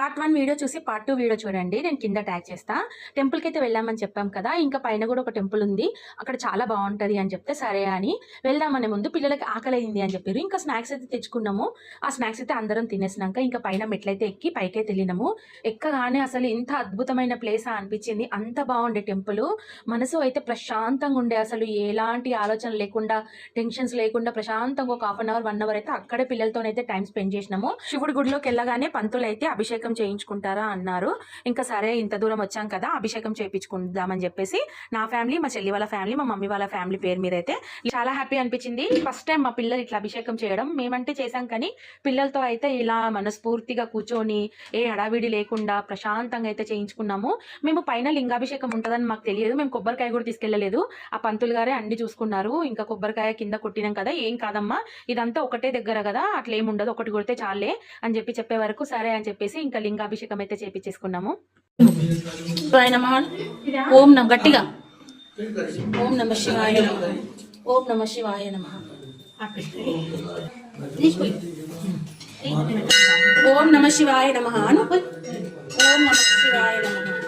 Part 1 video చూసి part 2 video చూడండి. నేను కింద ట్యాగ్ చేస్తా. టెంపుల్‌కి అయితే వెళ్ళామని చెప్పాం కదా! ఇంకా పైన కూడా ఒక టెంపుల్ ఉంది. అక్కడ చాలా బావుంటది అని చెప్తే సరే అని వెళ్దామనే ముందు పిల్లలకి ఆకలైంది అని చెప్పిర్రు. ఇంకా స్నాక్స్ అయితే తెచ్చుకున్నాము. ఆ స్నాక్స్ అయితే అందరం తినేసినాక ఇంకా పైన మెట్లయితే ఎక్కి పైకైతే వెళ్ళినాము. ఎక్కగానే అసలు ఇంత అద్భుతమైన ప్లేసా అనిపించింది. అంత బావుండే టెంపుల్. మనసు అయితే ప్రశాంతంగా ఉండే. అసలు ఎలాంటి ఆలోచన లేకుండా, టెన్షన్స్ లేకుండా ప్రశాంతంగా ఒక హాఫ్ అన్ అవర్, 1 అవర్ అయితే అక్కడే పిల్లలతోనైతే టైం స్పెండ్ చేసినాము. శివుడి గుడిలోకి వెళ్ళగానే పంతులైతే అభిషేకం చేయించుకుంటారా అన్నారు. ఇంకా సరే ఇంత దూరం వచ్చాం కదా అభిషేకం చేయించుకుందామని చెప్పేసి నా ఫ్యామిలీ, మా చెల్లి వాళ్ళ ఫ్యామిలీ, మా మమ్మీ వాళ్ళ ఫ్యామిలీ పేరు మీద అయితే చాలా హ్యాపీ అనిపించింది. ఫస్ట్ టైం మా పిల్లలు ఇట్లా అభిషేకం చేయడం. మేమంటే చేశాం కానీ పిల్లలతో అయితే ఇలా మనస్ఫూర్తిగా కూర్చొని ఏ హడావిడి లేకుండా ప్రశాంతంగా అయితే చేయించుకున్నాము. మేము పైన లింగాభిషేకం ఉంటుందని మాకు తెలియదు. మేము కొబ్బరికాయ కూడా తీసుకెళ్లలేదు. ఆ పంతులు గారే అన్ని చూసుకున్నారు. ఇంకా కొబ్బరికాయ కింద కొట్టినాం కదా, ఏం కాదమ్మా ఇదంతా ఒకటే దగ్గర కదా, అట్లా ఏమి ఉండదు, ఒకటి కొడితే చాలే అని చెప్పే వరకు సరే అని చెప్పేసి ఇంకా లింగాభిషేకం అయితే చేపించేసుకున్నాము. ఓం నమ గట్టిగా ఓం నమ శివాయ నమః, ఓం నమ శివాయ నమః, ఓం నమ శివాయ నమః అను, ఓం నమ శివాయ నమః.